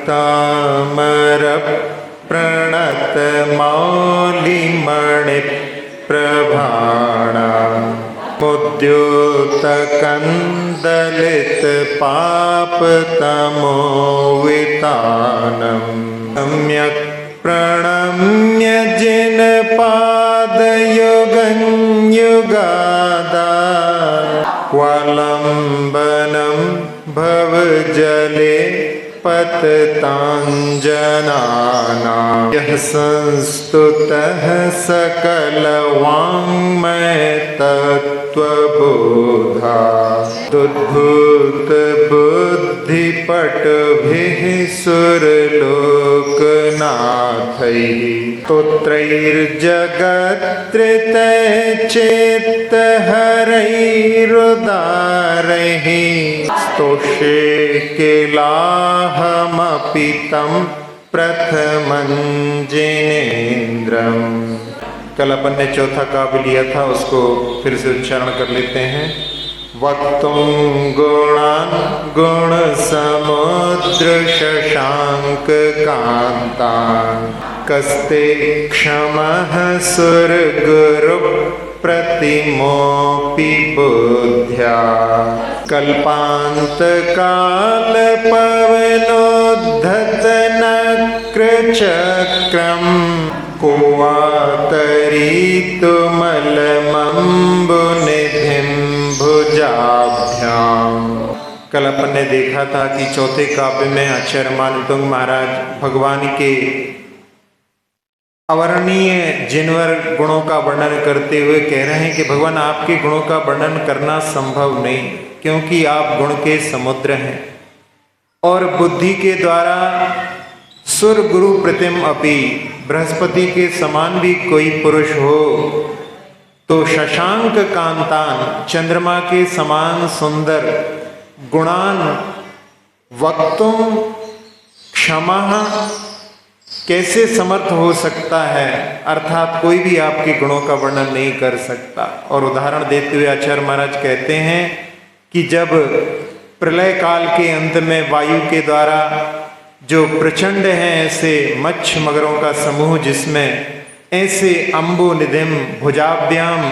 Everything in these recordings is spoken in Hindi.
तामर प्रणत मौलिमणि प्रभाणा मुद्योत कंदलित पाप तमोवितानम सम्यक प्रणम्य जिन पाद युगं युगादा वलंबनम भव जले पततांजनाना यह संस्तुतः सकल वाङ्मय तत्त्वबोधा दुद्भूत बुद्धिपटुभिः सुरलोकनाथैः स्तोत्रैर्जगत्कृतैश्चेत्तहरैरुदारैः स्तोषे किलाहमपि तं प्रथमं जिनेन्द्रम्। कल अपन ने चौथा काव्य लिया था, उसको फिर से उच्चारण कर लेते हैं। वक्तुं गुणान् गुण समुद्र शशांक कांतान् कस्ते क्षमः सुर गुरु प्रतिमोपि बुद्ध्या कल्पांत काल पवनोद्धत नक्रचक्रम कोवातरीतुमलमम्बुनिधिं भुजाभ्याम। कल अपन ने देखा था कि चौथे काव्य में आचार्य मानतुंग महाराज भगवान के अवर्णनीय जिनवर गुणों का वर्णन करते हुए कह रहे हैं कि भगवान आपके गुणों का वर्णन करना संभव नहीं, क्योंकि आप गुण के समुद्र हैं और बुद्धि के द्वारा सुर गुरु प्रतिम अपि बृहस्पति के समान भी कोई पुरुष हो तो शशांक कांतान चंद्रमा के समान सुंदर गुणान वक्तुं क्षमा कैसे समर्थ हो सकता है, अर्थात कोई भी आपके गुणों का वर्णन नहीं कर सकता। और उदाहरण देते हुए आचार्य महाराज कहते हैं कि जब प्रलय काल के अंत में वायु के द्वारा जो प्रचंड हैं ऐसे मच्छ मगरों का समूह, जिसमें ऐसे अम्बु निधिम भुजाभ्याम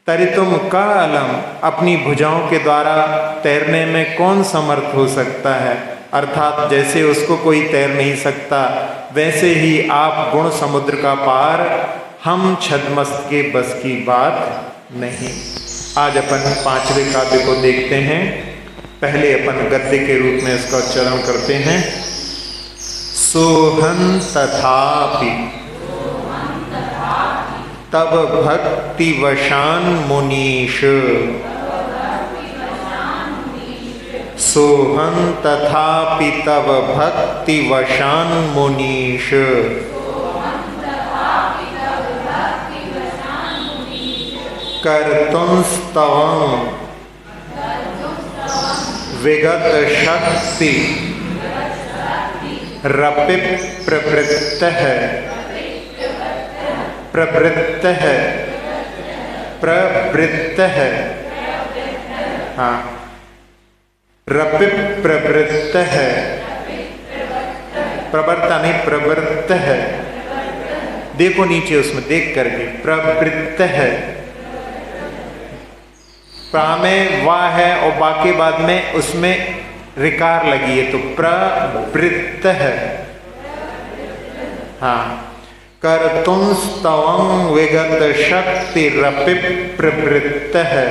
तरितुम का अलम अपनी भुजाओं के द्वारा तैरने में कौन समर्थ हो सकता है, अर्थात जैसे उसको कोई तैर नहीं सकता वैसे ही आप गुण समुद्र का पार हम छद्मस्त के बस की बात नहीं। आज अपन पांचवें काव्य को देखते हैं। पहले अपन गद्य के रूप में इसका उच्चारण करते हैं। सोहं तथापि तब भक्ति वशान मुनीश सोहं तथापि तब भक्ति वशान मुनीश कर्तुंस्तवं विगत शक्ति रपि प्रवृत्तः हाँ रपि प्रवृत्तः प्रवृत्ता नहीं प्रवृत्त है, देखो नीचे उसमें देख करके प्रवृत्त है, प्रा में वाह है और बाकी बाद में उसमें रिकार लगी है तो प्रवृत्त है। हाँ कर्तुंस्तवं विगत शक्ति रपि प्रवृत्त है।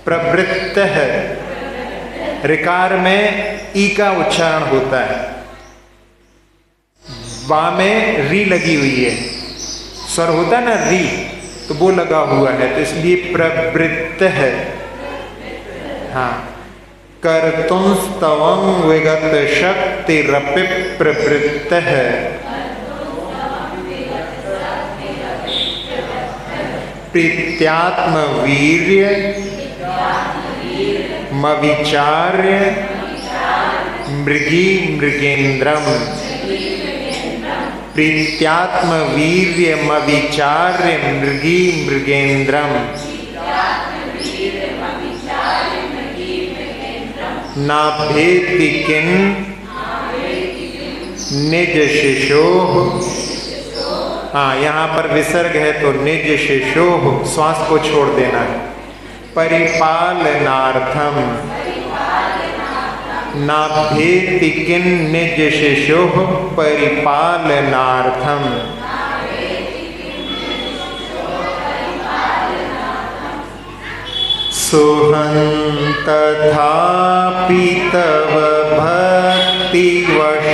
प्रवृत्त है रिकार में ई का उच्चारण होता है, बा में री लगी हुई है, स्वर होता है ना री, तो वो लगा हुआ है तो इसलिए प्रवृत्त है। हाँ कर्तुंस्तवं विगत शक्ति रपि प्रवृत्त है। प्रीत्यात्म वीर्य मविचार्य मृगी मृगेन्द्रम। प्रीत्यात्म वीर्य मविचार्य मृगी मृगेन्द्रम। ना भेति किन निज शिशोः। हाँ, यहाँ पर विसर्ग है तो निज शिशोः श्वास को छोड़ देना है। परिपालनार्थम ना भेति किन निज शिशोः परिपालनार्थम। सुहंतथापि तव भक्तिवशान्मुनीश।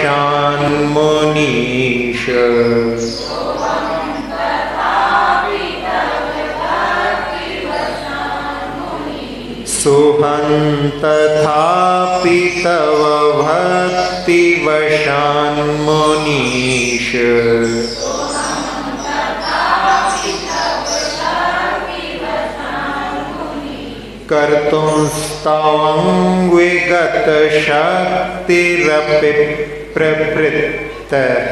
सुहंतथापि तव भक्तिवशान्मुनीश। कर्तुं स्तवं विगत शक्तिरपि प्रवृत्तः।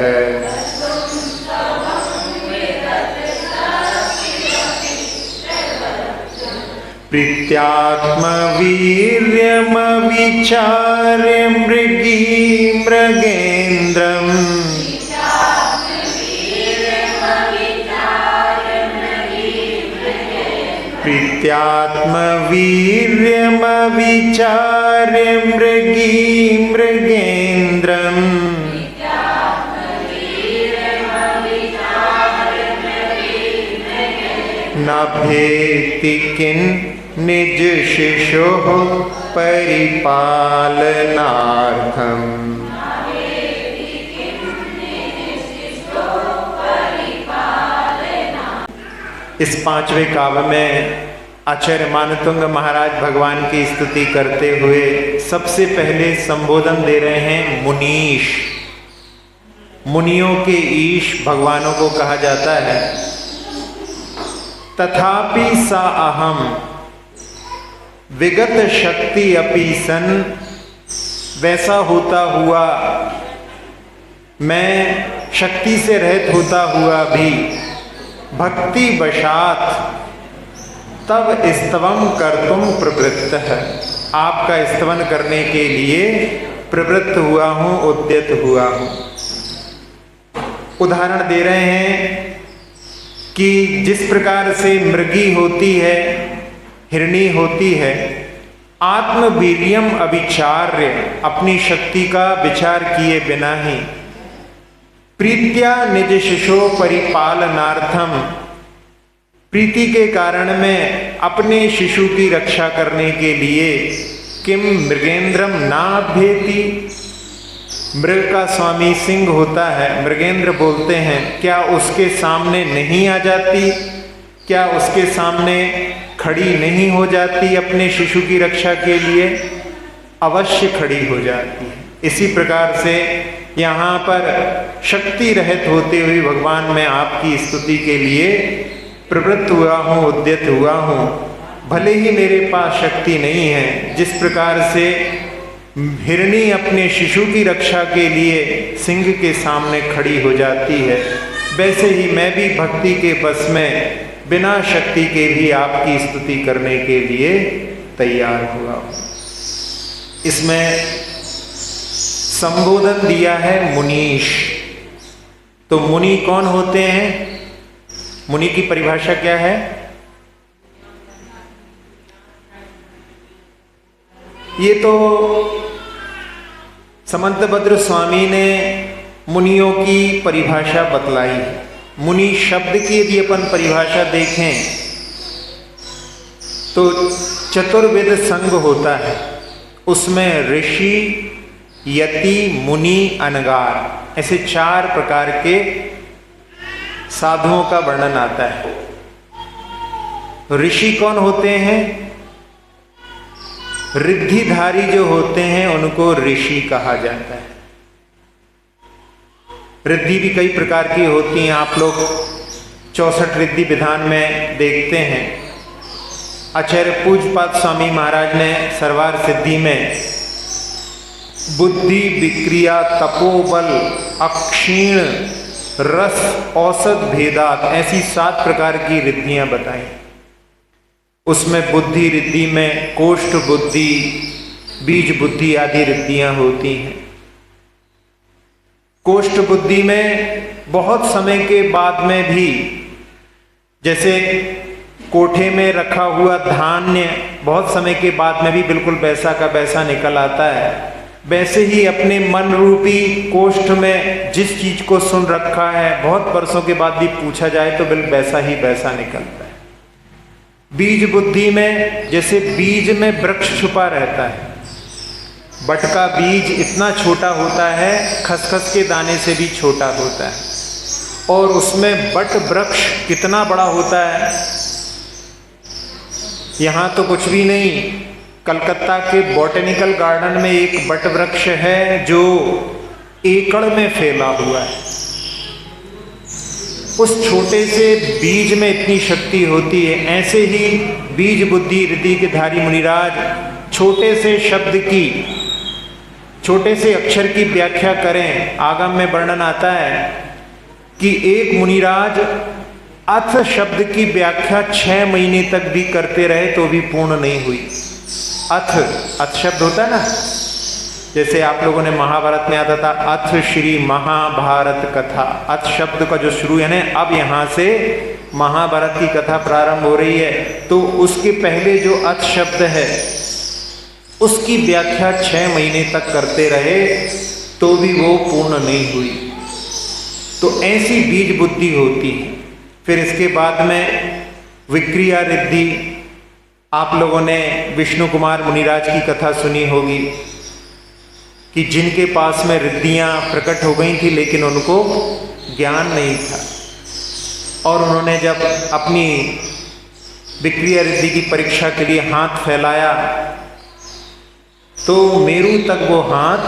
प्रीत्यात्मवीर्यमविचार्य मृगी मृगेन्द्रम्। प्रीत्यात्मवीर्यमविचार्य मृगी मृगेन्द्रम्। न भेति किन निज शिशोः परिपालनार्थम्। इस पांचवें काव्य में आचार्य मानतुंग महाराज भगवान की स्तुति करते हुए सबसे पहले संबोधन दे रहे हैं मुनीश। मुनियों के ईश भगवानों को कहा जाता है। तथापि सा अहम विगत शक्ति अपि सन। वैसा होता हुआ मैं शक्ति से रहित होता हुआ भी भक्ति वशात तब स्तवम कर्तुम प्रवृत्त है। आपका स्तवन करने के लिए प्रवृत्त हुआ हूं, उद्यत हुआ हूं। उदाहरण दे रहे हैं कि जिस प्रकार से मृगी होती है, हिरणी होती है, आत्मवीर्यम अविचार्य अपनी शक्ति का विचार किए बिना ही प्रीत्या निज शिशो परिपालनार्थम प्रीति के कारण में अपने शिशु की रक्षा करने के लिए किम मृगेंद्रम ना भेति। मृग का स्वामी सिंह होता है, मृगेंद्र बोलते हैं, क्या उसके सामने नहीं आ जाती? क्या उसके सामने खड़ी नहीं हो जाती? अपने शिशु की रक्षा के लिए अवश्य खड़ी हो जाती है। इसी प्रकार से यहाँ पर शक्ति रहित होते हुए भगवान मैं आपकी स्तुति के लिए प्रवृत्त हुआ हूँ, उद्यत हुआ हूँ। भले ही मेरे पास शक्ति नहीं है, जिस प्रकार से हिरणी अपने शिशु की रक्षा के लिए सिंह के सामने खड़ी हो जाती है, वैसे ही मैं भी भक्ति के बस में बिना शक्ति के भी आपकी स्तुति करने के लिए तैयार हुआ हूँ। इसमें संबोधन दिया है मुनीश। तो मुनि कौन होते हैं? मुनि की परिभाषा क्या है? ये तो समंतभद्र स्वामी ने मुनियों की परिभाषा बतलाई है। मुनि शब्द की यदि अपन परिभाषा देखें तो चतुर्वेद संघ होता है, उसमें ऋषि, यति, मुनि, अनगार, ऐसे 4 प्रकार के साधुओं का वर्णन आता है। ऋषि कौन होते हैं? रिद्धिधारी जो होते हैं उनको ऋषि कहा जाता है। रिद्धि भी कई प्रकार की होती हैं, आप लोग 64 रिद्धि विधान में देखते हैं। आचार्य पूज्यपाद स्वामी महाराज ने सर्वार सिद्धि में बुद्धि, विक्रिया, तपोबल, अक्षीण, रस, औसत भेदात, ऐसी 7 प्रकार की रिद्धियां बताई। उसमें बुद्धि रिद्धि में कोष्ठ बुद्धि, बीज बुद्धि आदि रिद्धियां होती हैं। कोष्ठ बुद्धि में बहुत समय के बाद में भी, जैसे कोठे में रखा हुआ धान्य बहुत समय के बाद में भी बिल्कुल वैसा का वैसा निकल आता है, वैसे ही अपने मन रूपी कोष्ठ में जिस चीज को सुन रखा है बहुत वर्षों के बाद भी पूछा जाए तो बिल्कुल वैसा ही वैसा निकलता है। बीज बुद्धि में जैसे बीज में वृक्ष छुपा रहता है, बट का बीज इतना छोटा होता है, खसखस के दाने से भी छोटा होता है, और उसमें बट वृक्ष कितना बड़ा होता है। यहाँ तो कुछ भी नहीं, कलकत्ता के बॉटेनिकल गार्डन में एक बट वृक्ष है जो एकड़ में फैला हुआ है। उस छोटे से बीज में इतनी शक्ति होती है। ऐसे ही बीज बुद्धि रिद्धि के धारी मुनिराज छोटे से शब्द की, छोटे से अक्षर की व्याख्या करें। आगम में वर्णन आता है कि एक मुनिराज अथ शब्द की व्याख्या 6 महीने तक भी करते रहे तो भी पूर्ण नहीं हुई। अथ शब्द होता है ना, जैसे आप लोगों ने महाभारत में आता था अथ श्री महाभारत कथा। अथ शब्द का जो शुरू है ना, अब यहाँ से महाभारत की कथा प्रारंभ हो रही है, तो उसके पहले जो अथ शब्द है उसकी व्याख्या 6 महीने तक करते रहे तो भी वो पूर्ण नहीं हुई। तो ऐसी बीज बुद्धि होती है। फिर इसके बाद में विक्रिया रिद्धि। आप लोगों ने विष्णु कुमार मुनिराज की कथा सुनी होगी कि जिनके पास में रिद्धियां प्रकट हो गई थी लेकिन उनको ज्ञान नहीं था, और उन्होंने जब अपनी विक्रिया रिद्धि की परीक्षा के लिए हाथ फैलाया तो मेरू तक वो हाथ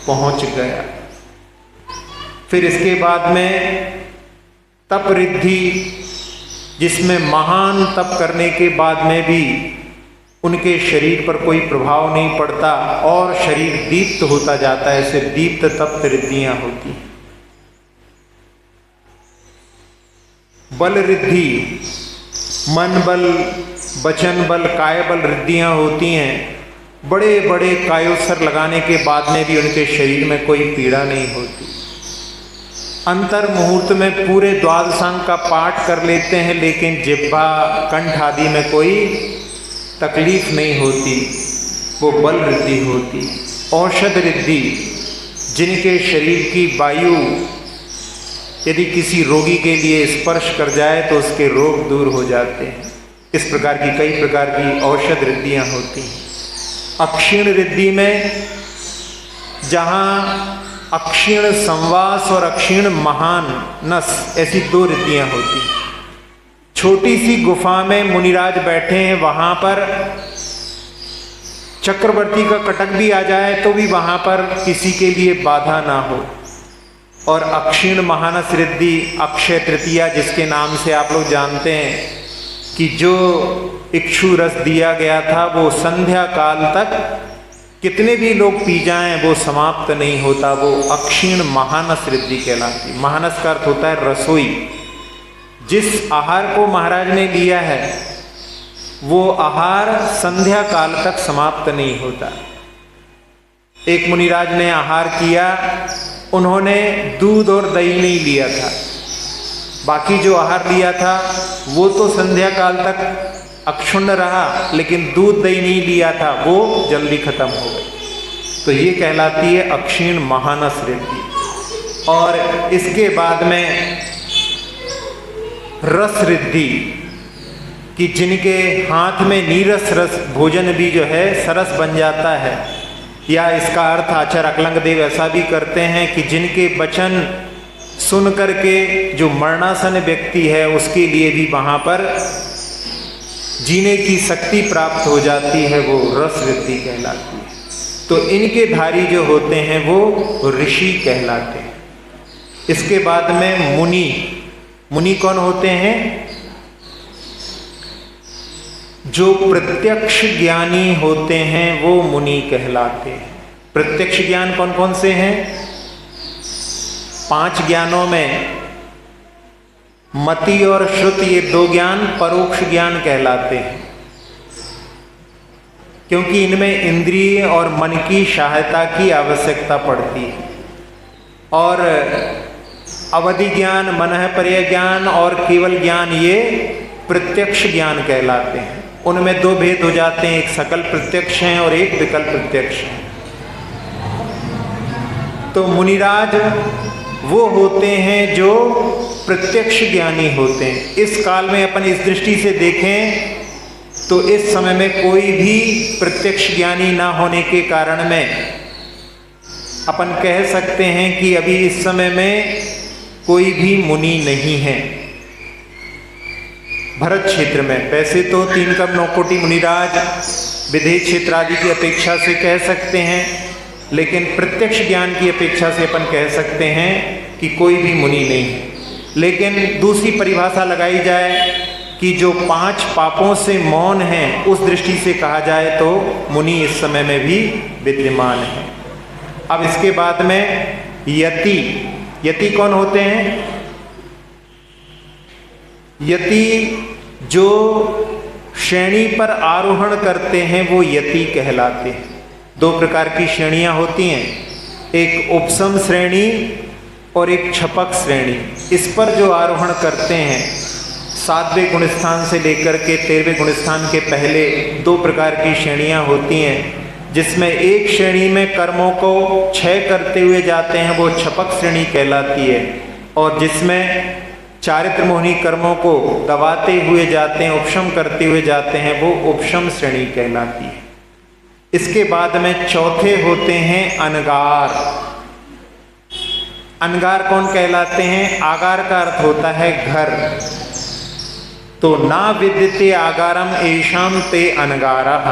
पहुंच गया। फिर इसके बाद में तप रिद्धि, जिसमें महान तप करने के बाद में भी उनके शरीर पर कोई प्रभाव नहीं पड़ता और शरीर दीप्त होता जाता है, ऐसे दीप्त तप्त रिद्धियां होती हैं। बल रिद्धि, मन बल, वचन बल, काय बल रिद्धियां होती हैं। बड़े बड़े कायोत्सर लगाने के बाद में भी उनके शरीर में कोई पीड़ा नहीं होती। अंतर मुहूर्त में पूरे द्वादशांग का पाठ कर लेते हैं लेकिन जिह्वा कंठ आदि में कोई तकलीफ नहीं होती, वो बल रिद्धि होती। औषध रिद्धि, जिनके शरीर की वायु यदि किसी रोगी के लिए स्पर्श कर जाए तो उसके रोग दूर हो जाते हैं। इस प्रकार की कई प्रकार की औषध रिद्धियां होती हैं। अक्षीण रिद्धि में जहाँ अक्षीण संवास और अक्षीण महानस, ऐसी 2 रिद्धियां होती। छोटी सी गुफा में मुनिराज बैठे हैं, वहां पर चक्रवर्ती का कटक भी आ जाए तो भी वहां पर किसी के लिए बाधा ना हो। और अक्षीण महानस रिद्धि अक्षय तृतीया, जिसके नाम से आप लोग जानते हैं कि जो इक्षु रस दिया गया था वो संध्या काल तक कितने भी लोग पी जाएं वो समाप्त नहीं होता, वो अक्षीण महानस रिद्धि कहलाती। महानस का अर्थ होता है रसोई। जिस आहार को महाराज ने लिया है वो आहार संध्या काल तक समाप्त नहीं होता। एक मुनिराज ने आहार किया, उन्होंने दूध और दही नहीं लिया था, बाकी जो आहार लिया था वो तो संध्या काल तक अक्षुण्ण रहा, लेकिन दूध दही नहीं लिया था, वो जल्दी खत्म हो गई। तो ये कहलाती है अक्षीण महानस रिद्धि। और इसके बाद में रस रिद्धि, कि जिनके हाथ में नीरस रस भोजन भी जो है सरस बन जाता है, या इसका अर्थ आचार्य अकलंग देव ऐसा भी करते हैं कि जिनके वचन सुन करके जो मरणासन व्यक्ति है उसके लिए भी वहाँ पर जीने की शक्ति प्राप्त हो जाती है, वो रस रिद्धि कहलाती है। तो इनके धारी जो होते हैं वो ऋषि कहलाते हैं। इसके बाद में मुनि। मुनि कौन होते हैं? जो प्रत्यक्ष ज्ञानी होते हैं वो मुनि कहलाते हैं। प्रत्यक्ष ज्ञान कौन कौन से हैं? 5 ज्ञानों में मति और श्रुति, ये 2 ज्ञान परोक्ष ज्ञान कहलाते हैं। क्योंकि इनमें इंद्रिय और मन की सहायता की आवश्यकता पड़ती है। और अवधि ज्ञान, मनःपर्य ज्ञान और केवल ज्ञान ये प्रत्यक्ष ज्ञान कहलाते हैं। उनमें दो भेद हो जाते हैं, एक सकल प्रत्यक्ष है और एक विकल्प प्रत्यक्ष है। तो मुनिराज वो होते हैं जो प्रत्यक्ष ज्ञानी होते हैं। इस काल में अपन इस दृष्टि से देखें तो इस समय में कोई भी प्रत्यक्ष ज्ञानी ना होने के कारण में अपन कह सकते हैं कि अभी इस समय में कोई भी मुनि नहीं है भरत क्षेत्र में। वैसे तो 3 कम 9 कोटि मुनिराज विदेह क्षेत्र आदि की अपेक्षा से कह सकते हैं, लेकिन प्रत्यक्ष ज्ञान की अपेक्षा से अपन कह सकते हैं कि कोई भी मुनि नहीं है। लेकिन दूसरी परिभाषा लगाई जाए कि जो 5 पापों से मौन हैं, उस दृष्टि से कहा जाए तो मुनि इस समय में भी विद्यमान है। अब इसके बाद में यति। यति कौन होते हैं? यति जो श्रेणी पर आरोहण करते हैं वो यति कहलाते हैं। 2 प्रकार की श्रेणियां होती हैं, एक उपसम श्रेणी और एक छपक श्रेणी। इस पर जो आरोहण करते हैं 7वें गुणस्थान से लेकर के 13वें गुणस्थान के पहले 2 प्रकार की श्रेणियां होती हैं, जिसमें एक श्रेणी में कर्मों को क्षय करते हुए जाते हैं वो छपक श्रेणी कहलाती है, और जिसमें चारित्र मोहिनी कर्मों को दबाते हुए जाते हैं, उपशम करते हुए जाते हैं, वो उपशम श्रेणी कहलाती है। इसके बाद में चौथे होते हैं अनगार। अनगार कौन कहलाते हैं? आगार का अर्थ होता है घर। तो ना विद्यते आगारम एषाम ते अनगारः,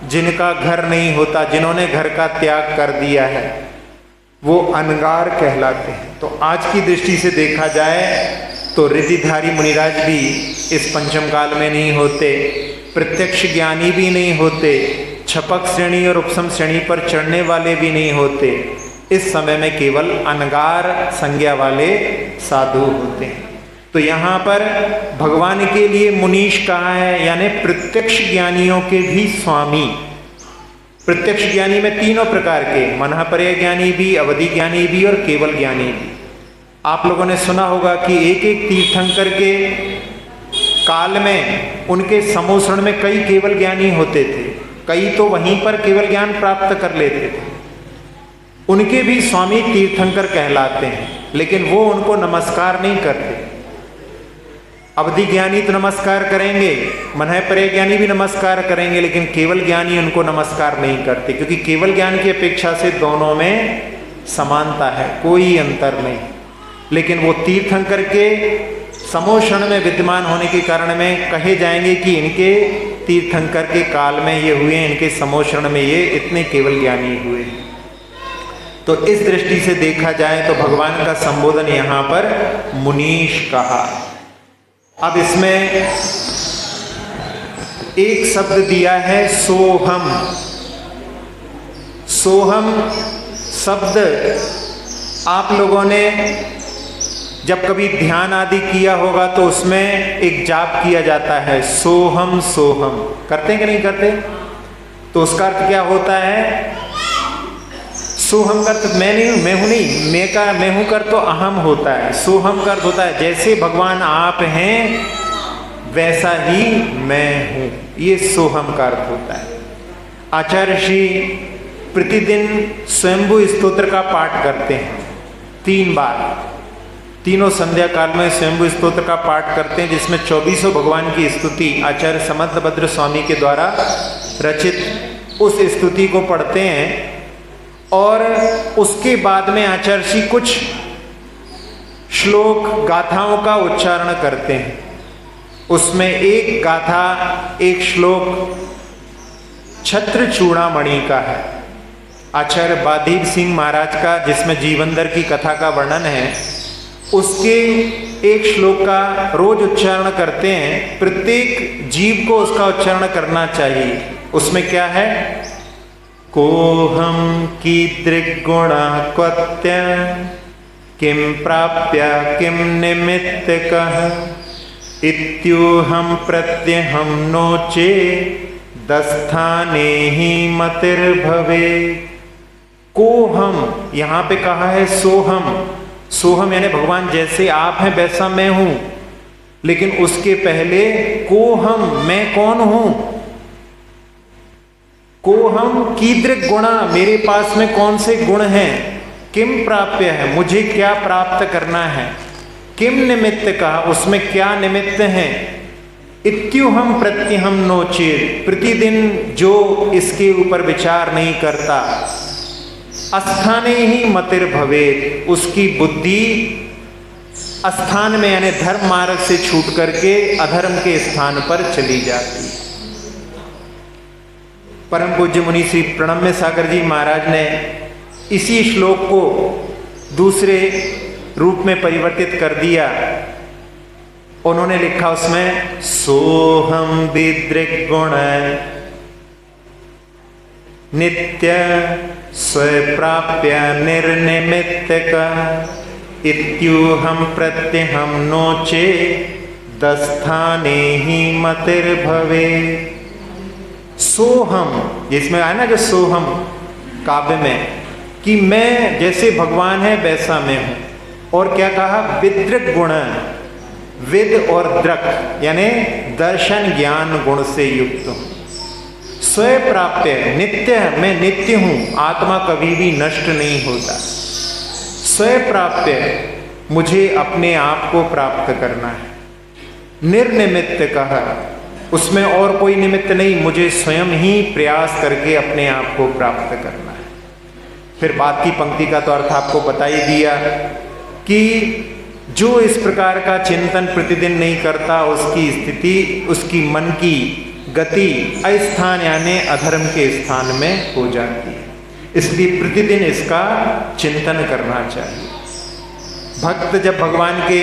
जिनका घर नहीं होता, जिन्होंने घर का त्याग कर दिया है, वो अनगार कहलाते हैं। तो आज की दृष्टि से देखा जाए तो रिद्धिधारी मुनिराज भी इस पंचम काल में नहीं होते, प्रत्यक्ष ज्ञानी भी नहीं होते, छपक श्रेणी और उपसम श्रेणी पर चढ़ने वाले भी नहीं होते। इस समय में केवल अनगार संज्ञा वाले साधु होते हैं। तो यहाँ पर भगवान के लिए मुनीश कहा है, यानी प्रत्यक्ष ज्ञानियों के भी स्वामी। प्रत्यक्ष ज्ञानी में 3 प्रकार के, मनःपर्य ज्ञानी भी, अवधि ज्ञानी भी और केवल ज्ञानी भी। आप लोगों ने सुना होगा कि एक तीर्थंकर के काल में उनके समोषण में कई केवल ज्ञानी होते थे, कई तो वहीं पर केवल ज्ञान प्राप्त कर लेते थे। उनके भी स्वामी तीर्थंकर कहलाते हैं, लेकिन वो उनको नमस्कार नहीं करते। अवधि ज्ञानी तो नमस्कार करेंगे, मनःपर्य ज्ञानी भी नमस्कार करेंगे, लेकिन केवल ज्ञानी उनको नमस्कार नहीं करते, क्योंकि केवल ज्ञान की अपेक्षा से दोनों में समानता है, कोई अंतर नहीं। लेकिन वो तीर्थंकर के समोषण में विद्यमान होने के कारण में कहे जाएंगे कि इनके तीर्थंकर के काल में ये हुए, इनके समोषण में ये इतने केवल ज्ञानी हुए। तो इस दृष्टि से देखा जाए तो भगवान का संबोधन यहाँ पर मुनीश कहा। अब इसमें एक शब्द दिया है सोहम। सोहम शब्द आप लोगों ने जब कभी ध्यान आदि किया होगा तो उसमें एक जाप किया जाता है, सोहम सोहम। करते हैं कि नहीं करते? तो उसका अर्थ क्या होता है? सोहम का अर्थ मैं नहीं हूं, मैं हूं नहीं, मैं हूं कर तो अहम होता है। सोहम का अर्थ होता है जैसे भगवान आप हैं वैसा ही मैं हूं, ये सोहम का अर्थ होता है। आचार्य श्री प्रतिदिन स्वयंभू स्तोत्र का पाठ करते हैं 3 बार, तीनों संध्या काल में स्वयंभू स्तोत्र का पाठ करते हैं, जिसमें 24 भगवान की स्तुति आचार्य समर्थभद्र स्वामी के द्वारा रचित उस स्तुति को पढ़ते हैं। और उसके बाद में आचार्य जी कुछ श्लोक गाथाओं का उच्चारण करते हैं। उसमें एक गाथा, एक श्लोक छत्र चूड़ामणि का है, आचार्य बादीप सिंह महाराज का, जिसमें जीवंदर की कथा का वर्णन है। उसके एक श्लोक का रोज उच्चारण करते हैं। प्रत्येक जीव को उसका उच्चारण करना चाहिए। उसमें क्या है? कोहम कीदृग्गुणा क्वत्य किम प्राप्य किम निमित्तकः इत्योहम प्रत्यहम नोचे दस्थाने ही मतिर्भवे। को हम यहां पे कहा है सोहम। सोहम यानी भगवान जैसे आप हैं वैसा मैं हूं, लेकिन उसके पहले को हम, मैं कौन हूं। को हम कीदृक गुणा, मेरे पास में कौन से गुण हैं। किम प्राप्य है, मुझे क्या प्राप्त करना है। किम निमित्त का, उसमें क्या निमित्त हैं। इत्युहम प्रत्यहम नोचेत, प्रतिदिन जो इसके ऊपर विचार नहीं करता। अस्थाने ही मतिर्भवेत, उसकी बुद्धि स्थान में यानी धर्म मार्ग से छूट करके अधर्म के स्थान पर चली जाती। परम पूज्य मुनि श्री प्रणम्य सागर जी महाराज ने इसी श्लोक को दूसरे रूप में परिवर्तित कर दिया। उन्होंने लिखा उसमें सोहम विदृक् गुण नित्य स्वप्राप्य निर्निमित्तक इत्युहम प्रत्यहम नोचे दस्थाने ही मतिर्भवे। सोहम, जिसमें आया ना जो सोहम काव्य में, कि मैं जैसे भगवान है वैसा मैं हूं। और क्या कहा, विदृक् गुण, विद और द्रक यानी दर्शन ज्ञान गुण से युक्त हूं। स्वयं प्राप्य, नित्य, मैं नित्य हूं, आत्मा कभी भी नष्ट नहीं होता। स्वयं प्राप्य, मुझे अपने आप को प्राप्त करना है। निर्निमित्त कहा, उसमें और कोई निमित्त नहीं, मुझे स्वयं ही प्रयास करके अपने आप को प्राप्त करना है। फिर बात की पंक्ति का तो अर्थ आपको बता ही दिया कि जो इस प्रकार का चिंतन प्रतिदिन नहीं करता, उसकी स्थिति, उसकी मन की गति अस्थान यानी अधर्म के स्थान में हो जाती है। इसलिए प्रतिदिन इसका चिंतन करना चाहिए। भक्त जब भगवान के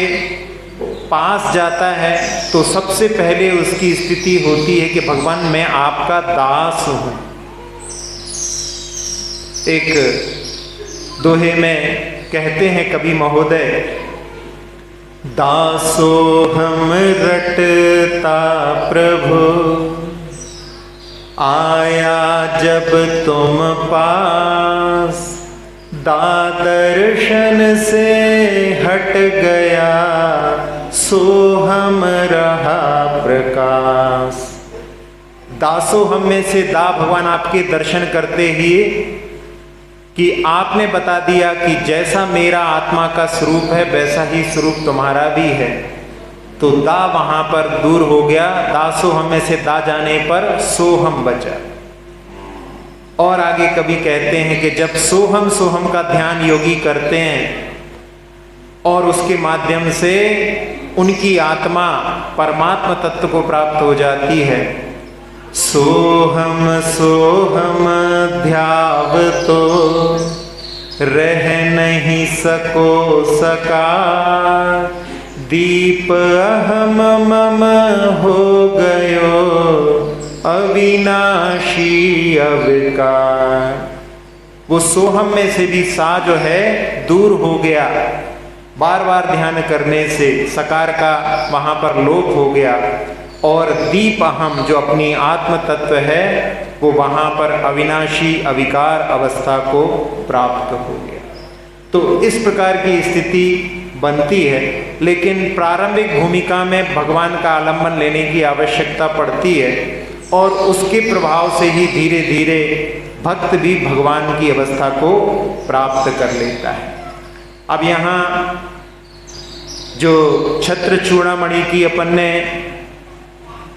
पास जाता है तो सबसे पहले उसकी स्थिति होती है कि भगवान मैं आपका दास हूं। एक दोहे में कहते हैं कवि महोदय, दासो हम रटता प्रभु आया जब तुम पास, दादर्शन से हट गया सो हम रहा प्रकाश। दासो हम में से दा भगवान आपके दर्शन करते ही कि आपने बता दिया कि जैसा मेरा आत्मा का स्वरूप है वैसा ही स्वरूप तुम्हारा भी है, तो दा वहां पर दूर हो गया। दासो हम में से दा जाने पर सोहम बचा। और आगे कवि कहते हैं कि जब सोहम सोहम का ध्यान योगी करते हैं और उसके माध्यम से उनकी आत्मा परमात्मा तत्व को प्राप्त हो जाती है। सोहम सोहम ध्यावतो रह नहीं सका, दीप अहम मम हो गयो अविनाशी अविकार। वो सोहम में से भी सा जो है दूर हो गया, बार बार ध्यान करने से सकार का वहां पर लोप हो गया, और दीप अहम जो अपनी आत्म तत्व है वो वहां पर अविनाशी अविकार अवस्था को प्राप्त हो गया। तो इस प्रकार की स्थिति बनती है, लेकिन प्रारंभिक भूमिका में भगवान का आलम्बन लेने की आवश्यकता पड़ती है और उसके प्रभाव से ही धीरे धीरे भक्त भी भगवान की अवस्था को प्राप्त कर लेता है। अब यहाँ जो छत्र चूड़ामणि की अपन ने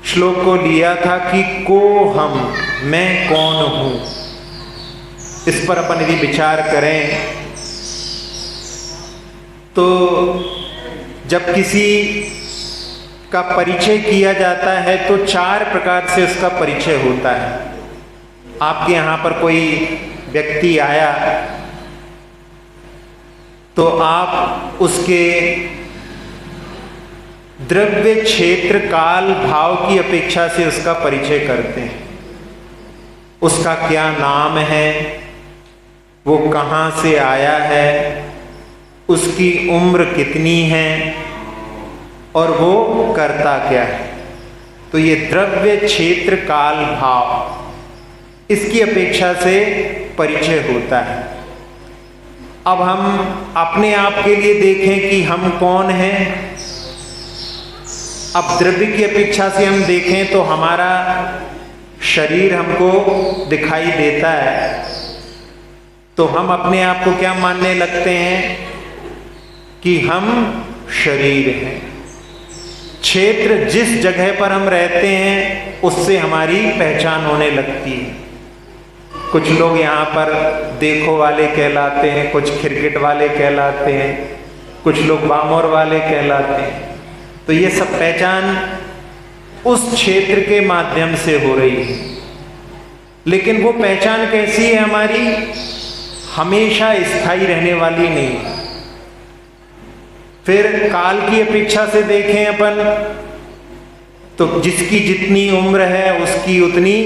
श्लोक को लिया था कि को हम, मैं कौन हूं, इस पर अपन यदि विचार करें तो जब किसी का परिचय किया जाता है तो 4 प्रकार से उसका परिचय होता है। आपके यहाँ पर कोई व्यक्ति आया तो आप उसके द्रव्य क्षेत्र काल भाव की अपेक्षा से उसका परिचय करते हैं। उसका क्या नाम है, वो कहाँ से आया है, उसकी उम्र कितनी है और वो करता क्या है। तो ये द्रव्य क्षेत्र काल भाव इसकी अपेक्षा से परिचय होता है। अब हम अपने आप के लिए देखें कि हम कौन हैं। अब द्रव्य की अपेक्षा से हम देखें तो हमारा शरीर हमको दिखाई देता है, तो हम अपने आप को क्या मानने लगते हैं कि हम शरीर हैं। क्षेत्र जिस जगह पर हम रहते हैं उससे हमारी पहचान होने लगती है। कुछ लोग यहाँ पर देखो वाले कहलाते हैं, कुछ क्रिकेट वाले कहलाते हैं, कुछ लोग बामोर वाले कहलाते हैं। तो ये सब पहचान उस क्षेत्र के माध्यम से हो रही है। लेकिन वो पहचान कैसी है हमारी? हमेशा स्थायी रहने वाली नहीं। फिर काल की अपेक्षा से देखें अपन तो जिसकी जितनी उम्र है उसकी उतनी,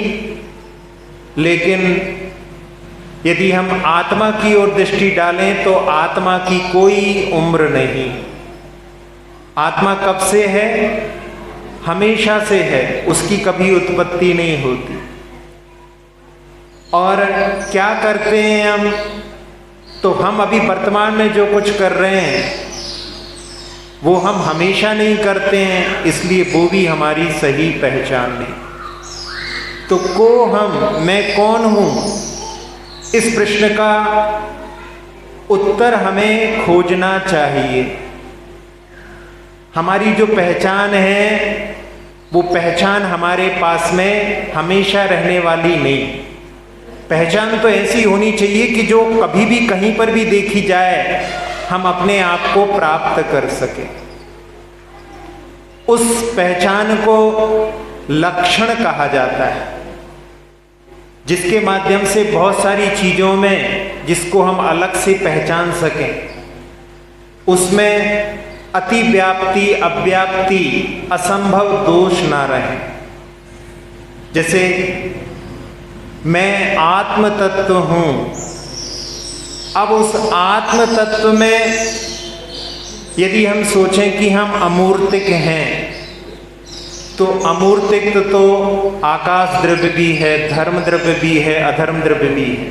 लेकिन यदि हम आत्मा की ओर दृष्टि डालें तो आत्मा की कोई उम्र नहीं। आत्मा कब से है? हमेशा से है, उसकी कभी उत्पत्ति नहीं होती। और क्या करते हैं हम? तो हम अभी वर्तमान में जो कुछ कर रहे हैं वो हम हमेशा नहीं करते हैं, इसलिए वो भी हमारी सही पहचान नहीं। तो मैं कौन हूं, इस प्रश्न का उत्तर हमें खोजना चाहिए। हमारी जो पहचान है वो पहचान हमारे पास में हमेशा रहने वाली नहीं। पहचान तो ऐसी होनी चाहिए कि जो कभी भी कहीं पर भी देखी जाए हम अपने आप को प्राप्त कर सके। उस पहचान को लक्षण कहा जाता है, जिसके माध्यम से बहुत सारी चीजों में जिसको हम अलग से पहचान सकें, उसमें अति व्याप्ति, अव्याप्ति, असंभव दोष ना रहे। जैसे मैं आत्म तत्व हूं, अब उस आत्म तत्व में यदि हम सोचें कि हम अमूर्तिक हैं, तो अमूर्तिक तो आकाश द्रव्य भी है, धर्म द्रव्य भी है, अधर्म द्रव्य भी है।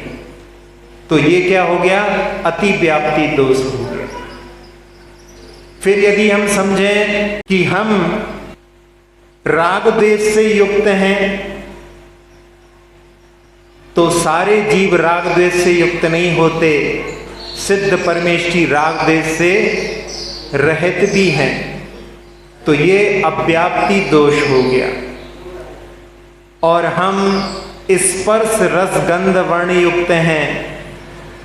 तो ये क्या हो गया? अति व्याप्ति दोष हो गया। फिर यदि हम समझें कि हम राग द्वेष से युक्त हैं, तो सारे जीव राग द्वेष से युक्त नहीं होते। सिद्ध परमेष्ठी राग द्वेष से रहित भी हैं, तो ये अव्याप्ति दोष हो गया। और हम स्पर्श रस गंध वर्ण युक्त हैं,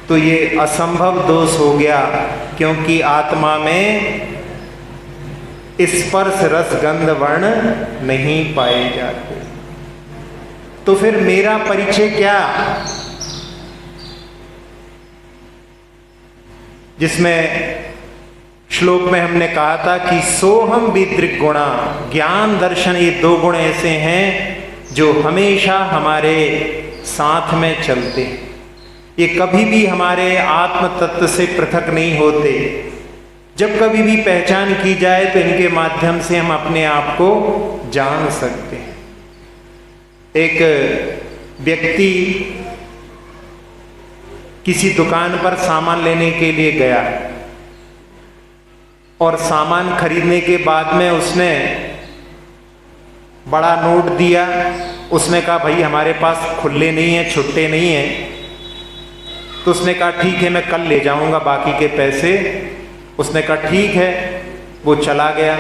तो ये असंभव दोष हो गया, क्योंकि आत्मा में स्पर्श रस गंध वर्ण नहीं पाए जाते। तो फिर मेरा परिचय क्या? जिसमें श्लोक में हमने कहा था कि सोहम विदृक गुणा, ज्ञान दर्शन, ये दो गुण ऐसे हैं जो हमेशा हमारे साथ में चलते हैं। ये कभी भी हमारे आत्म तत्व से पृथक नहीं होते। जब कभी भी पहचान की जाए तो इनके माध्यम से हम अपने आप को जान सकते हैं। एक व्यक्ति किसी दुकान पर सामान लेने के लिए गया और सामान खरीदने के बाद में उसने बड़ा नोट दिया। उसने कहा भाई हमारे पास खुले नहीं है, छुट्टे नहीं है। तो उसने कहा ठीक है मैं कल ले जाऊंगा बाकी के पैसे। उसने कहा ठीक है, वो चला गया।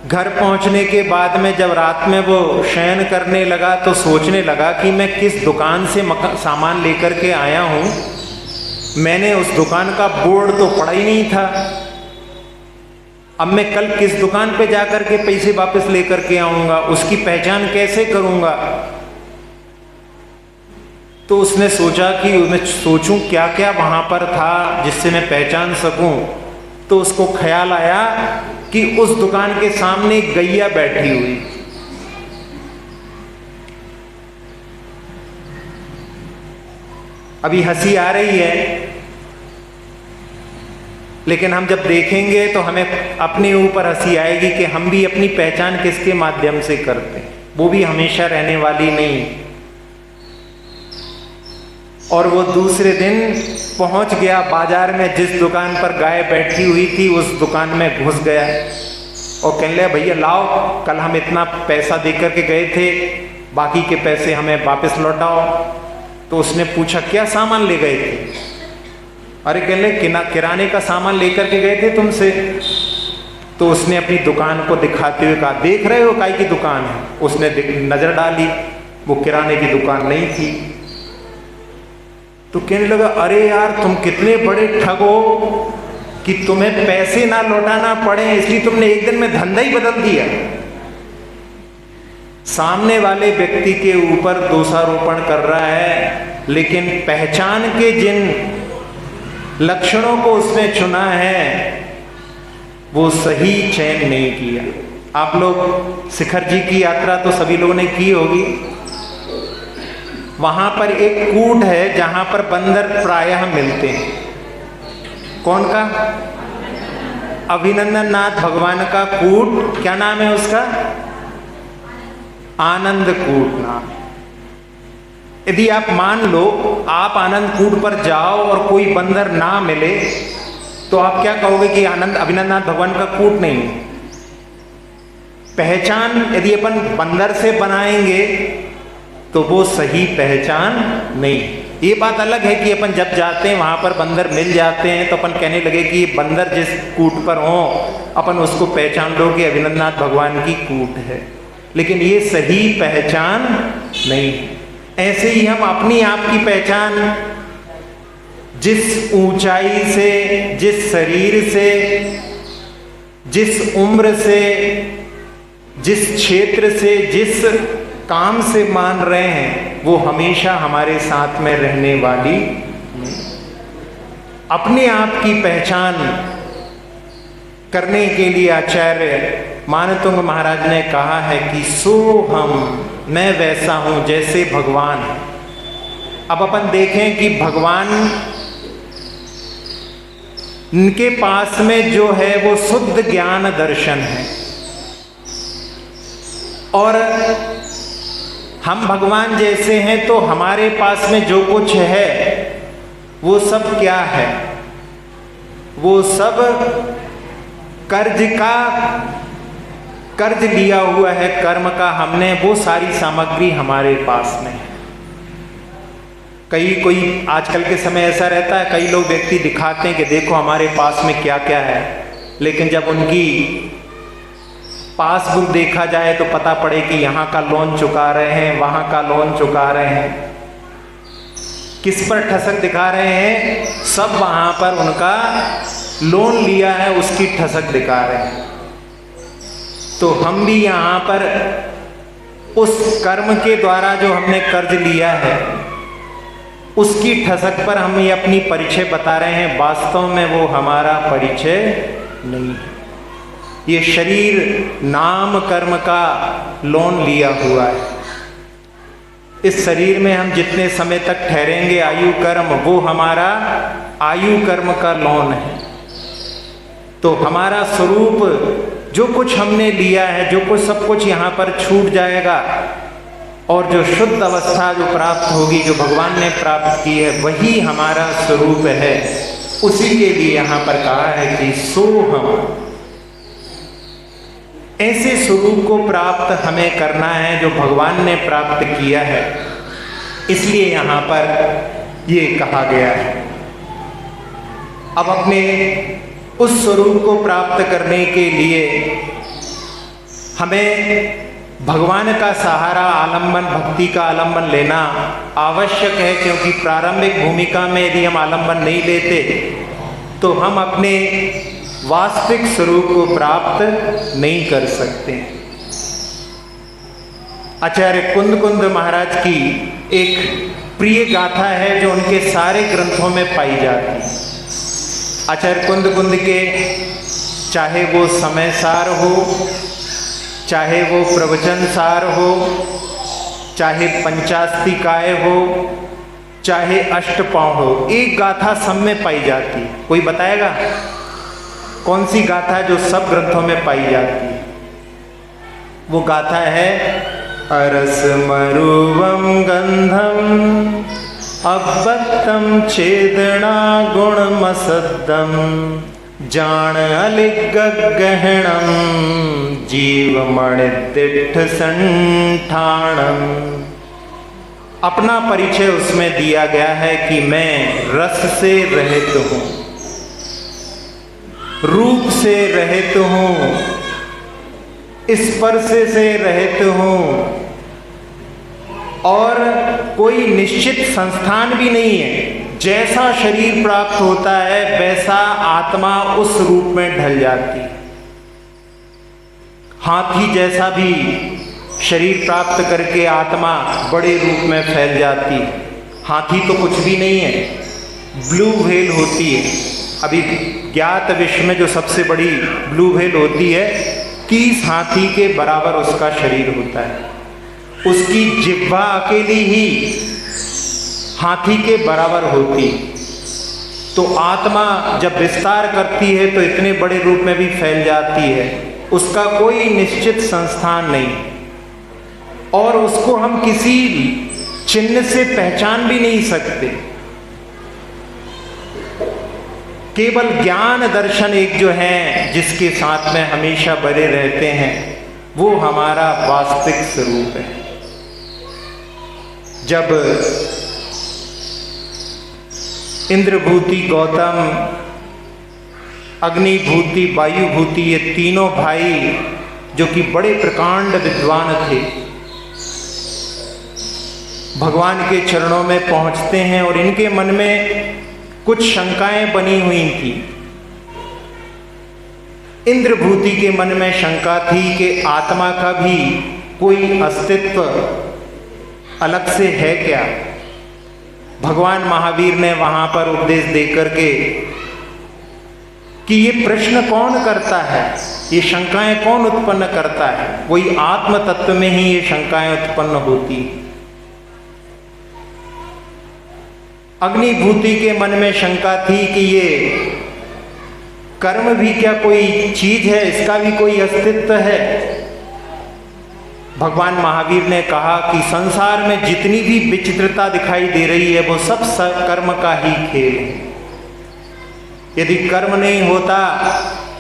घर पहुंचने के बाद में जब रात में वो शयन करने लगा तो सोचने लगा कि मैं किस दुकान से सामान लेकर के आया हूं। मैंने उस दुकान का बोर्ड तो पढ़ा ही नहीं था। अब मैं कल किस दुकान पे जाकर के पैसे वापस लेकर के आऊंगा, उसकी पहचान कैसे करूंगा। तो उसने सोचा कि मैं सोचूं क्या क्या वहां पर था जिससे मैं पहचान सकूं। तो उसको ख्याल आया कि उस दुकान के सामने एक गैया बैठी हुई। अभी हंसी आ रही है लेकिन हम जब देखेंगे तो हमें अपने ऊपर हंसी आएगी कि हम भी अपनी पहचान किसके माध्यम से करते हैं, वो भी हमेशा रहने वाली नहीं। और वो दूसरे दिन पहुंच गया बाजार में, जिस दुकान पर गाय बैठी हुई थी उस दुकान में घुस गया और कहने लगा, भैया लाओ, कल हम इतना पैसा दे करके गए थे, बाकी के पैसे हमें वापस लौटाओ। तो उसने पूछा, क्या सामान ले गए थे? अरे कहने किराने का सामान लेकर के गए थे तुमसे। तो उसने अपनी दुकान को दिखाते हुए कहा, देख रहे हो काय की दुकान है? उसने नजर डाली, वो किराने की दुकान नहीं थी। तो कहने लगा, अरे यार तुम कितने बड़े ठग हो कि तुम्हें पैसे ना लौटाना पड़े, इसलिए तुमने एक दिन में धंधा ही बदल दिया। सामने वाले व्यक्ति के ऊपर दोषारोपण कर रहा है, लेकिन पहचान के जिन लक्षणों को उसने चुना है वो सही चयन नहीं किया। आप लोग शिखर जी की यात्रा तो सभी लोगों ने की होगी। वहां पर एक कूट है जहां पर बंदर प्रायः मिलते हैं। कौन का? अभिनंदन नाथ भगवान का कूट। क्या नाम है उसका? आनंद कूट नाम। यदि आप मान लो आप आनंद कूट पर जाओ और कोई बंदर ना मिले तो आप क्या कहोगे कि अभिनंदन नाथ भगवान का कूट नहीं है। पहचान यदि अपन बंदर से बनाएंगे तो वो सही पहचान नहीं। ये बात अलग है कि अपन जब जाते हैं वहां पर बंदर मिल जाते हैं तो अपन कहने लगे कि ये बंदर जिस कूट पर हो अपन उसको पहचान लो कि अभिनंदन नाथ भगवान की कूट है, लेकिन ये सही पहचान नहीं है। ऐसे ही हम अपनी आप की पहचान जिस ऊंचाई से, जिस शरीर से, जिस उम्र से, जिस क्षेत्र से, जिस काम से मान रहे हैं वो हमेशा हमारे साथ में रहने वाली नहीं। अपने आप की पहचान करने के लिए आचार्य मानतुंग महाराज ने कहा है कि सो हम, मैं वैसा हूं जैसे भगवान है। अब अपन देखें कि भगवान इनके पास में जो है वो शुद्ध ज्ञान दर्शन है, और हम भगवान जैसे हैं तो हमारे पास में जो कुछ है वो सब क्या है? वो सब कर्ज लिया हुआ है कर्म का हमने, वो सारी सामग्री हमारे पास में है। कोई आजकल के समय ऐसा रहता है, कई लोग व्यक्ति दिखाते हैं कि देखो हमारे पास में क्या क्या है, लेकिन जब उनकी पासबुक देखा जाए तो पता पड़े कि यहाँ का लोन चुका रहे हैं, वहाँ का लोन चुका रहे हैं। किस पर ठसक दिखा रहे हैं? सब वहाँ पर उनका लोन लिया है उसकी ठसक दिखा रहे हैं। तो हम भी यहाँ पर उस कर्म के द्वारा जो हमने कर्ज लिया है उसकी ठसक पर हम ये अपनी परिचय बता रहे हैं, वास्तव में वो हमारा परिचय नहीं है। ये शरीर नाम कर्म का लोन लिया हुआ है। इस शरीर में हम जितने समय तक ठहरेंगे आयु कर्म, वो हमारा आयु कर्म का लोन है। तो हमारा स्वरूप जो कुछ हमने लिया है, जो कुछ सब कुछ यहाँ पर छूट जाएगा, और जो शुद्ध अवस्था जो प्राप्त होगी, जो भगवान ने प्राप्त की है, वही हमारा स्वरूप है। उसी के लिए यहाँ पर कहा है कि सो हम, ऐसे स्वरूप को प्राप्त हमें करना है जो भगवान ने प्राप्त किया है, इसलिए यहाँ पर ये कहा गया है। अब अपने उस स्वरूप को प्राप्त करने के लिए हमें भगवान का सहारा, आलंबन, भक्ति का आलंबन लेना आवश्यक है, क्योंकि प्रारंभिक भूमिका में यदि हम आलंबन नहीं लेते तो हम अपने वास्तविक स्वरूप को प्राप्त नहीं कर सकते। आचार्य कुंद महाराज की एक प्रिय गाथा है जो उनके सारे ग्रंथों में पाई जाती है। आचार्य कुंद के चाहे वो समय सार हो, चाहे वो प्रवचन सार हो, चाहे पंचास्तिकाय हो, चाहे अष्टपाव हो, एक गाथा सब में पाई जाती है। कोई बताएगा? कौन सी गाथा जो सब ग्रंथों में पाई जाती है? वो गाथा है अरस मरुवम गंधम अबत्तम छेदना गुणमसद्दम जान अलिग गहणम जीवमणि दिठ संठाणम। अपना परिचय उसमें दिया गया है कि मैं रस से रहित हूँ, रूप से रहित हूँ, स्पर्श से रहित हूँ और कोई निश्चित संस्थान भी नहीं है। जैसा शरीर प्राप्त होता है वैसा आत्मा उस रूप में ढल जाती है। हाथी जैसा भी शरीर प्राप्त करके आत्मा बड़े रूप में फैल जाती है। हाथी तो कुछ भी नहीं है, ब्लू व्हेल होती है। अभी ज्ञात विश्व में जो सबसे बड़ी ब्लू व्हेल होती है 30 हाथी के बराबर उसका शरीर होता है। उसकी जिह्वा अकेली ही हाथी के बराबर होती। तो आत्मा जब विस्तार करती है तो इतने बड़े रूप में भी फैल जाती है, उसका कोई निश्चित संस्थान नहीं और उसको हम किसी चिन्ह से पहचान भी नहीं सकते। केवल ज्ञान दर्शन एक जो है जिसके साथ में हमेशा बने रहते हैं वो हमारा वास्तविक स्वरूप है। जब इंद्रभूति, गौतम, अग्निभूति, वायुभूति ये तीनों भाई जो कि बड़े प्रकांड विद्वान थे भगवान के चरणों में पहुंचते हैं और इनके मन में कुछ शंकाएं बनी हुई थी। इंद्रभूति के मन में शंका थी कि आत्मा का भी कोई अस्तित्व अलग से है क्या? भगवान महावीर ने वहां पर उपदेश देकर के कि ये प्रश्न कौन करता है, ये शंकाएं कौन उत्पन्न करता है? वही आत्म तत्व में ही ये शंकाएं उत्पन्न होती। अग्निभूति के मन में शंका थी कि ये कर्म भी क्या कोई चीज है, इसका भी कोई अस्तित्व है? भगवान महावीर ने कहा कि संसार में जितनी भी विचित्रता दिखाई दे रही है वो सब कर्म का ही खेल है। यदि कर्म नहीं होता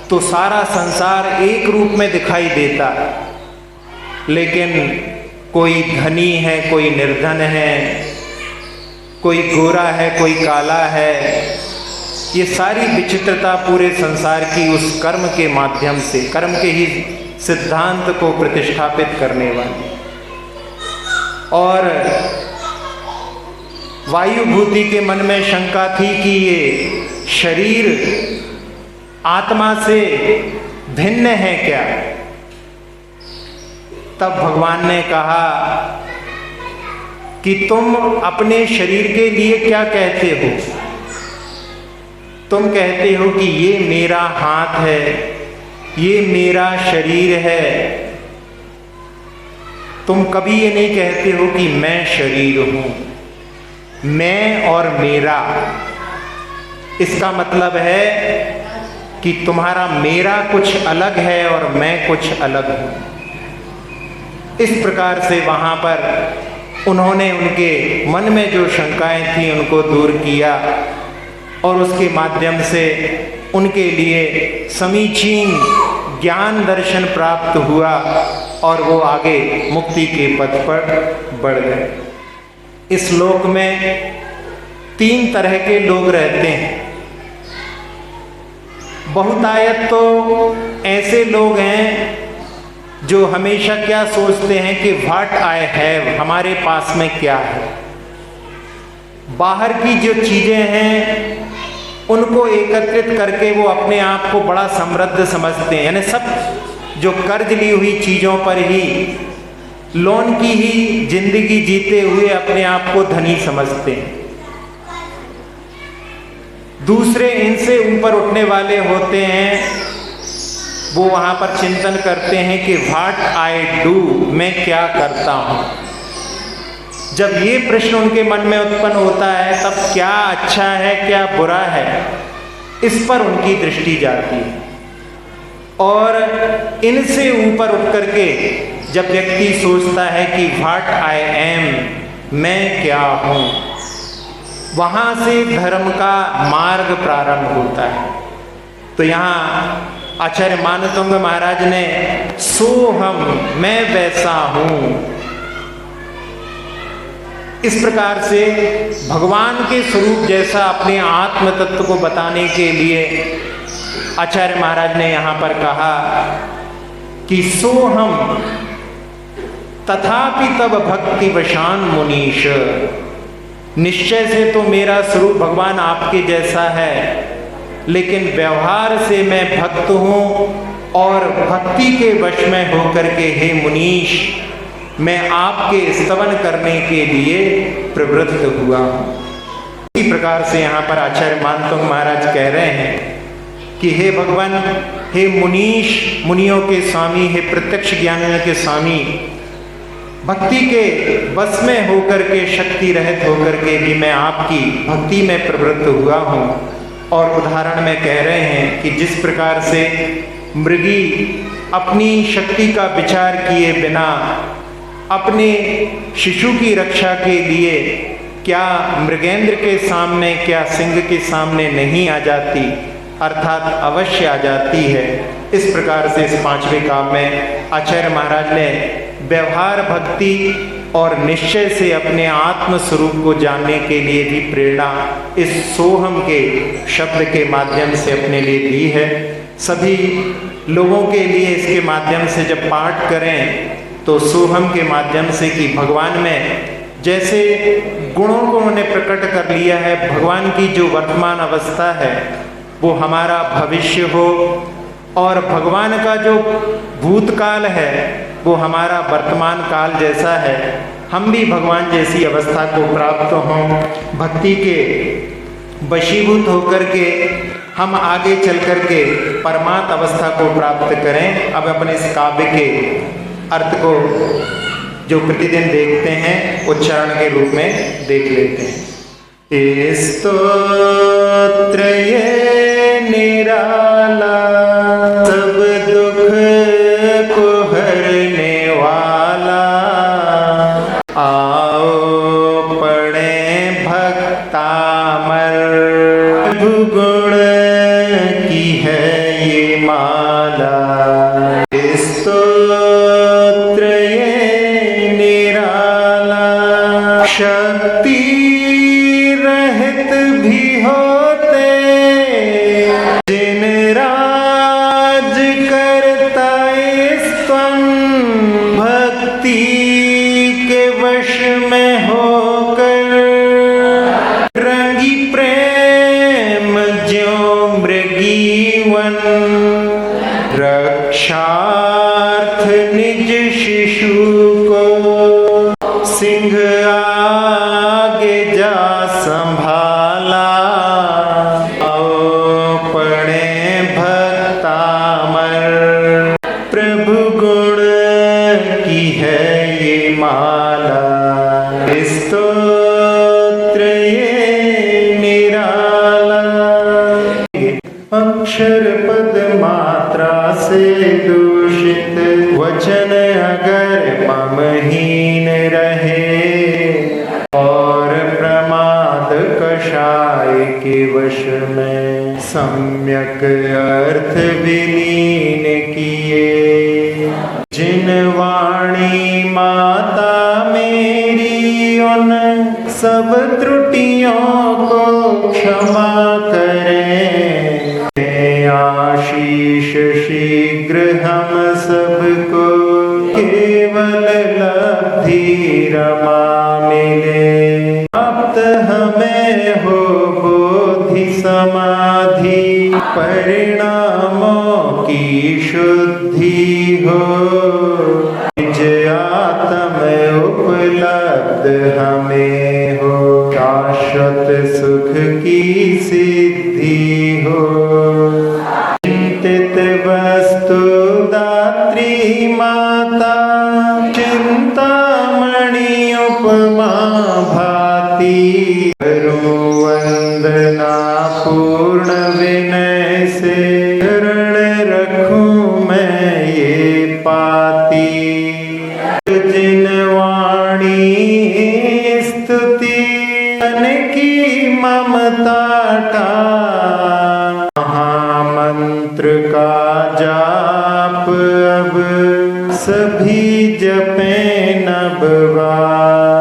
तो सारा संसार एक रूप में दिखाई देता, लेकिन कोई धनी है, कोई निर्धन है, कोई गोरा है, कोई काला है, ये सारी विचित्रता पूरे संसार की उस कर्म के माध्यम से, कर्म के ही सिद्धांत को प्रतिष्ठापित करने वाली। और वायुभूति के मन में शंका थी कि ये शरीर आत्मा से भिन्न है क्या? तब भगवान ने कहा कि तुम अपने शरीर के लिए क्या कहते हो? तुम कहते हो कि ये मेरा हाथ है, ये मेरा शरीर है। तुम कभी ये नहीं कहते हो कि मैं शरीर हूं, मैं और मेरा। इसका मतलब है कि तुम्हारा मेरा कुछ अलग है और मैं कुछ अलग हूं। इस प्रकार से वहां पर उन्होंने उनके मन में जो शंकाएं थी उनको दूर किया और उसके माध्यम से उनके लिए समीचीन ज्ञान दर्शन प्राप्त हुआ और वो आगे मुक्ति के पथ पर बढ़ गए। इस लोक में 3 तरह के लोग रहते हैं। बहुतायत तो ऐसे लोग हैं जो हमेशा क्या सोचते हैं कि व्हाट आई हैव, हमारे पास में क्या है। बाहर की जो चीजें हैं उनको एकत्रित करके वो अपने आप को बड़ा समृद्ध समझते हैं, यानी सब जो कर्ज ली हुई चीजों पर ही, लोन की ही जिंदगी जीते हुए अपने आप को धनी समझते हैं। दूसरे इनसे ऊपर उठने वाले होते हैं, वो वहां पर चिंतन करते हैं कि व्हाट आई डू, मैं क्या करता हूं। जब ये प्रश्न उनके मन में उत्पन्न होता है तब क्या अच्छा है क्या बुरा है, इस पर उनकी दृष्टि जाती है। और इनसे ऊपर उठ करके जब व्यक्ति सोचता है कि व्हाट आई एम, मैं क्या हूँ, वहाँ से धर्म का मार्ग प्रारंभ होता है। तो यहाँ आचार्य मानतुंग महाराज ने सोहम, मैं वैसा हूँ, इस प्रकार से भगवान के स्वरूप जैसा अपने आत्म तत्व को बताने के लिए आचार्य महाराज ने यहाँ पर कहा कि सोहम तथापि तब भक्ति वशान मुनीश, निश्चय से तो मेरा स्वरूप भगवान आपके जैसा है, लेकिन व्यवहार से मैं भक्त हूँ और भक्ति के वश में होकर के हे मुनीश मैं आपके स्तवन करने के लिए प्रवृत्त हुआ हूँ। इसी प्रकार से यहाँ पर आचार्य मानतुंग महाराज कह रहे हैं कि हे भगवान, हे मुनीश, मुनियों के स्वामी, हे प्रत्यक्ष ज्ञानियों के स्वामी, भक्ति के बस में होकर के, शक्ति रहित होकर के भी मैं आपकी भक्ति में प्रवृत्त हुआ हूँ। और उदाहरण में कह रहे हैं कि जिस प्रकार से मृगी अपनी शक्ति का विचार किए बिना अपने शिशु की रक्षा के लिए क्या मृगेंद्र के सामने, क्या सिंह के सामने नहीं आ जाती, अर्थात अवश्य आ जाती है। इस प्रकार से इस पांचवें काम में आचार्य महाराज ने व्यवहार, भक्ति और निश्चय से अपने आत्म स्वरूप को जानने के लिए भी प्रेरणा इस सोहम के शब्द के माध्यम से अपने लिए दी है। सभी लोगों के लिए इसके माध्यम से जब पाठ करें तो सोहम के माध्यम से कि भगवान में जैसे गुणों को उन्होंने प्रकट कर लिया है, भगवान की जो वर्तमान अवस्था है वो हमारा भविष्य हो, और भगवान का जो भूतकाल है वो हमारा वर्तमान काल जैसा है। हम भी भगवान जैसी अवस्था को प्राप्त हों, भक्ति के वशीभूत होकर के हम आगे चल कर के परमात्म अवस्था को प्राप्त करें। अब अपने इस काव्य के अर्थ को जो प्रतिदिन देखते हैं उच्चारण के रूप में देख लेते हैं। स्तोत्र ये निराला, सब दुख को हरने वाला, आओ पढ़े भक्तामर, गुण की है ये माला। स्तोत्र ये निराला, शक्ति रहित भी होते जिन राज करता स्तवन, भक्ति के वश में होकर रंगी प्रेम ज्यों मृगीवन, रक्षार्थ निज शिशु को सिंह आगे जा संभाला। आओ पढ़े भक्तामर, प्रभु गुण की है ये माला। स्तोत्र ये निराला, अक्षर पद मात्रा से दूषित वचन अगर ममहीन रहे, और प्रमाद कषाय के वश में सम्यक अर्थ विलीन किए। जिन वाणी माता मेरी उन सब त्रुटियों को क्षमा करें, आशीष शीघ्र हम सबको केवल लब्धि रमा मिले। प्राप्त हमें हो बोधि समाधि, परिणामों की शुद्धि हो, निज आत्म उपलब्ध हमें हो, शाश्वत सुख की सिद्धि हो। चिंतित वस्तु दात्री माता, चिंतामणि उपमा भाती, करूं वंदना पूर्ण विनय से, शरण रखूं जिन वाणी स्तुति की ममता महामंत्र का जाप अब सभी जपें नब बार।